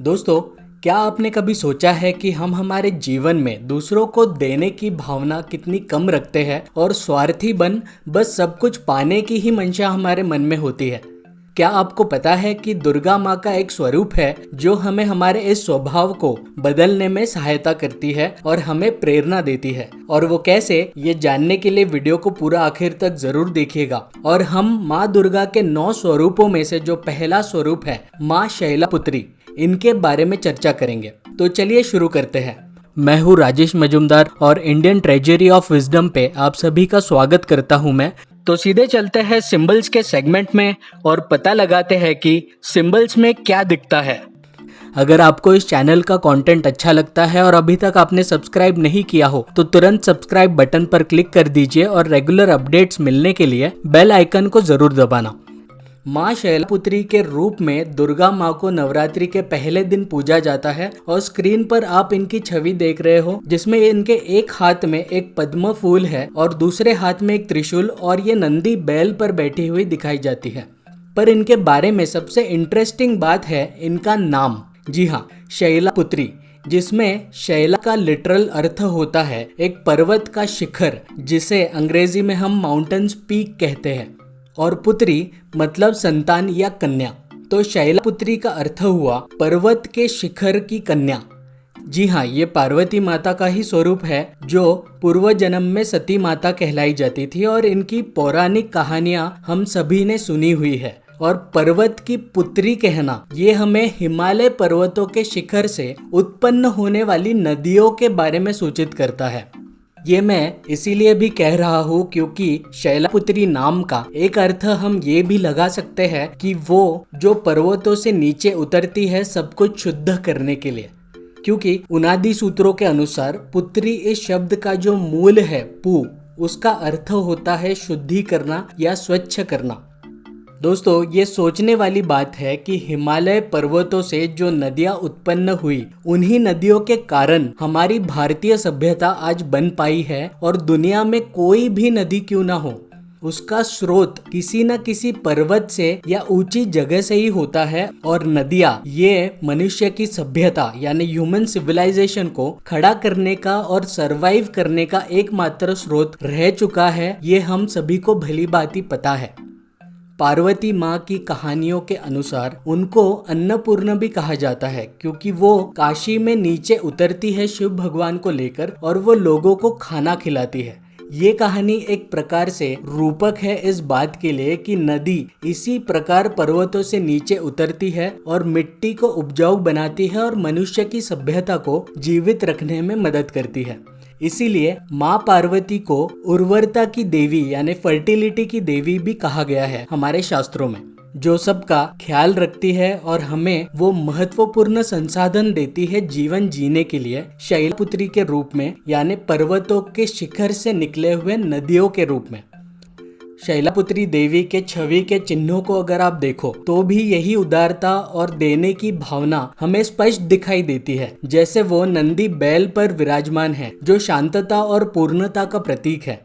दोस्तों, क्या आपने कभी सोचा है कि हम हमारे जीवन में दूसरों को देने की भावना कितनी कम रखते हैं और स्वार्थी बन बस सब कुछ पाने की ही मंशा हमारे मन में होती है। क्या आपको पता है कि दुर्गा माँ का एक स्वरूप है जो हमें हमारे इस स्वभाव को बदलने में सहायता करती है और हमें प्रेरणा देती है। और वो कैसे, ये जानने के लिए वीडियो को पूरा आखिर तक जरूर देखिएगा। और हम माँ दुर्गा के 9 स्वरूपों में से जो पहला स्वरूप है माँ शैलपुत्री, इनके बारे में चर्चा करेंगे। तो चलिए शुरू करते हैं। मैं हूँ राजेश मजुमदार और इंडियन ट्रेजरी ऑफ विजडम पे आप सभी का स्वागत करता हूँ मैं। तो सीधे चलते हैं सिंबल्स के सेगमेंट में और पता लगाते हैं कि सिंबल्स में क्या दिखता है। अगर आपको इस चैनल का कंटेंट अच्छा लगता है और अभी तक आपने सब्सक्राइब नहीं किया हो तो तुरंत सब्सक्राइब बटन पर क्लिक कर दीजिए और रेगुलर अपडेट्स मिलने के लिए बेल आइकन को जरूर दबाना। माँ शैलपुत्री के रूप में दुर्गा माँ को नवरात्रि के पहले दिन पूजा जाता है और स्क्रीन पर आप इनकी छवि देख रहे हो जिसमें इनके एक हाथ में एक पद्म फूल है और दूसरे हाथ में एक त्रिशूल और ये नंदी बैल पर बैठी हुई दिखाई जाती है। पर इनके बारे में सबसे इंटरेस्टिंग बात है इनका नाम। जी हाँ, शैलपुत्री, जिसमें शैला का लिटरल अर्थ होता है एक पर्वत का शिखर, जिसे अंग्रेजी में हम माउंटेन्स पीक कहते हैं, और पुत्री मतलब संतान या कन्या। तो शैलपुत्री का अर्थ हुआ पर्वत के शिखर की कन्या। जी हाँ, ये पार्वती माता का ही स्वरूप है जो पूर्व जन्म में सती माता कहलाई जाती थी और इनकी पौराणिक कहानियां हम सभी ने सुनी हुई है। और पर्वत की पुत्री कहना ये हमें हिमालय पर्वतों के शिखर से उत्पन्न होने वाली नदियों के बारे में सूचित करता है। ये मैं इसीलिए भी कह रहा हूँ क्योंकि शैलपुत्री नाम का एक अर्थ हम ये भी लगा सकते हैं कि वो जो पर्वतों से नीचे उतरती है सब कुछ शुद्ध करने के लिए, क्योंकि उनादि सूत्रों के अनुसार पुत्री इस शब्द का जो मूल है पू, उसका अर्थ होता है शुद्धि करना या स्वच्छ करना। दोस्तों, ये सोचने वाली बात है कि हिमालय पर्वतों से जो नदियां उत्पन्न हुई, उन्हीं नदियों के कारण हमारी भारतीय सभ्यता आज बन पाई है। और दुनिया में कोई भी नदी क्यों ना हो, उसका स्रोत किसी न किसी पर्वत से या ऊंची जगह से ही होता है। और नदियां ये मनुष्य की सभ्यता यानी ह्यूमन सिविलाइजेशन को खड़ा करने का और सरवाइव करने का एकमात्र स्रोत रह चुका है, ये हम सभी को भली भांति पता है। पार्वती माँ की कहानियों के अनुसार उनको अन्नपूर्ण भी कहा जाता है क्योंकि वो काशी में नीचे उतरती है शिव भगवान को लेकर और वो लोगों को खाना खिलाती है। ये कहानी एक प्रकार से रूपक है इस बात के लिए कि नदी इसी प्रकार पर्वतों से नीचे उतरती है और मिट्टी को उपजाऊ बनाती है और मनुष्य की सभ्यता को जीवित रखने में मदद करती है। इसीलिए माँ पार्वती को उर्वरता की देवी यानी फर्टिलिटी की देवी भी कहा गया है हमारे शास्त्रों में, जो सबका ख्याल रखती है और हमें वो महत्वपूर्ण संसाधन देती है जीवन जीने के लिए शैलपुत्री के रूप में, यानी पर्वतों के शिखर से निकले हुए नदियों के रूप में। शैलपुत्री देवी के छवि के चिन्हों को अगर आप देखो तो भी यही उदारता और देने की भावना हमें स्पष्ट दिखाई देती है। जैसे वो नंदी बैल पर विराजमान है जो शांतता और पूर्णता का प्रतीक है।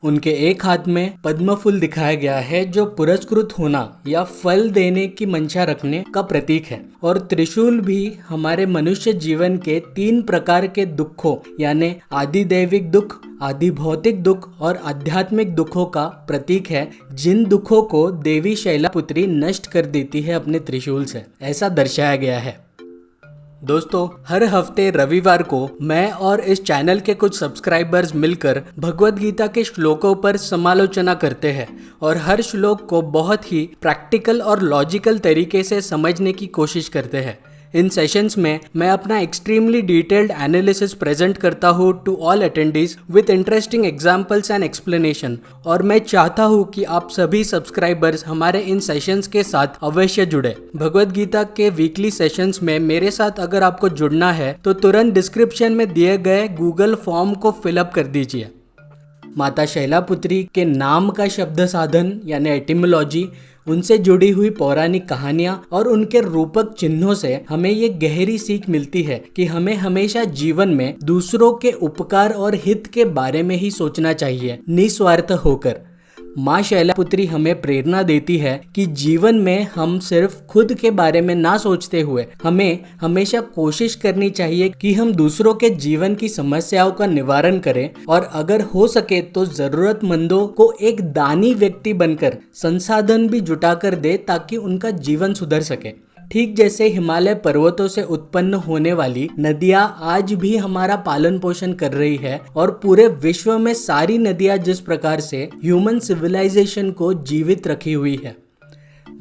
उनके एक हाथ में पद्म फूल दिखाया गया है जो पुरस्कृत होना या फल देने की मंशा रखने का प्रतीक है। और त्रिशूल भी हमारे मनुष्य जीवन के 3 प्रकार के दुखों यानी आदि दैविक दुख, आदि भौतिक दुख और आध्यात्मिक दुखों का प्रतीक है, जिन दुखों को देवी शैलपुत्री नष्ट कर देती है अपने त्रिशूल से, ऐसा दर्शाया गया है। दोस्तों, हर हफ्ते रविवार को मैं और इस चैनल के कुछ सब्सक्राइबर्स मिलकर भगवद गीता के श्लोकों पर समालोचना करते हैं और हर श्लोक को बहुत ही प्रैक्टिकल और लॉजिकल तरीके से समझने की कोशिश करते हैं। इन सेशंस में मैं अपना एक्सट्रीमली डिटेल्ड एनालिसिस प्रेजेंट करता हूँ to all attendees with interesting examples and explanation. और मैं चाहता हूँ कि आप सभी सब्सक्राइबर्स हमारे इन सेशंस के साथ अवश्य जुड़े। भगवद गीता के वीकली सेशंस में मेरे साथ अगर आपको जुड़ना है तो तुरंत डिस्क्रिप्शन में दिए गए गूगल फॉर्म को फिलअप कर दीजिए। माता शैलपुत्री के नाम का शब्द साधन यानी एटिमोलॉजी, उनसे जुड़ी हुई पौराणिक कहानियां और उनके रूपक चिन्हों से हमें ये गहरी सीख मिलती है कि हमें हमेशा जीवन में दूसरों के उपकार और हित के बारे में ही सोचना चाहिए, निस्वार्थ होकर। माँ शैलपुत्री हमें प्रेरणा देती है कि जीवन में हम सिर्फ खुद के बारे में ना सोचते हुए हमें हमेशा कोशिश करनी चाहिए कि हम दूसरों के जीवन की समस्याओं का निवारण करें और अगर हो सके तो जरूरतमंदों को एक दानी व्यक्ति बनकर संसाधन भी जुटाकर दे ताकि उनका जीवन सुधर सके। ठीक जैसे हिमालय पर्वतों से उत्पन्न होने वाली नदियां आज भी हमारा पालन पोषण कर रही है और पूरे विश्व में सारी नदियां जिस प्रकार से ह्यूमन सिविलाइजेशन को जीवित रखी हुई है।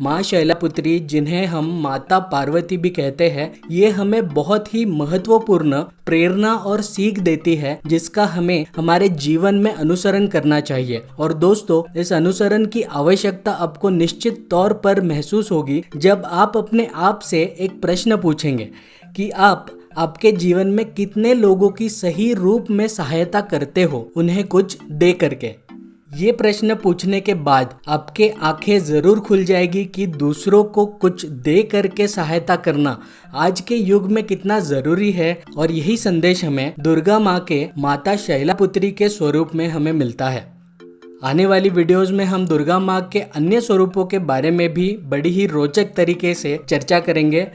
माँ शैलपुत्री, जिन्हें हम माता पार्वती भी कहते हैं, ये हमें बहुत ही महत्वपूर्ण प्रेरणा और सीख देती है जिसका हमें हमारे जीवन में अनुसरण करना चाहिए। और दोस्तों, इस अनुसरण की आवश्यकता आपको निश्चित तौर पर महसूस होगी जब आप अपने आप से एक प्रश्न पूछेंगे कि आप आपके जीवन में कितने लोगों की सही रूप में सहायता करते हो, उन्हें कुछ दे करके। ये प्रश्न पूछने के बाद आपके आंखें जरूर खुल जाएगी कि दूसरों को कुछ दे करके सहायता करना आज के युग में कितना जरूरी है। और यही संदेश हमें दुर्गा माँ के माता शैलपुत्री के स्वरूप में हमें मिलता है। आने वाली वीडियोस में हम दुर्गा माँ के अन्य स्वरूपों के बारे में भी बड़ी ही रोचक तरीके से चर्चा करेंगे।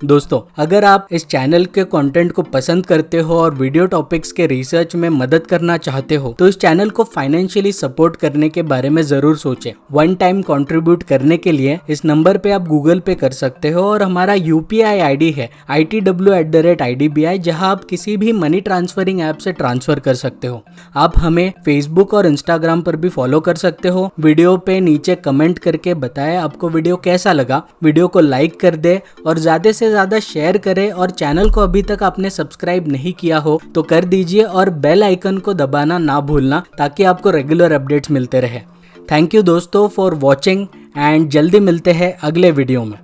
दोस्तों, अगर आप इस चैनल के कंटेंट को पसंद करते हो और वीडियो टॉपिक्स के रिसर्च में मदद करना चाहते हो तो इस चैनल को फाइनेंशियली सपोर्ट करने के बारे में जरूर सोचें। वन टाइम कंट्रीब्यूट करने के लिए इस नंबर पे आप गूगल पे कर सकते हो और हमारा UPI ID है ITW@IDBI, जहां आप किसी भी मनी ट्रांसफरिंग ऐप से ट्रांसफर कर सकते हो। आप हमें फेसबुक और इंस्टाग्राम पर भी फॉलो कर सकते हो। वीडियो पे नीचे कमेंट करके बताएं आपको वीडियो कैसा लगा। वीडियो को लाइक कर दे और ज्यादा शेयर करें और चैनल को अभी तक आपने सब्सक्राइब नहीं किया हो तो कर दीजिए और बेल आइकन को दबाना ना भूलना ताकि आपको रेगुलर अपडेट्स मिलते रहे। थैंक यू दोस्तों फॉर वॉचिंग एंड जल्दी मिलते हैं अगले वीडियो में।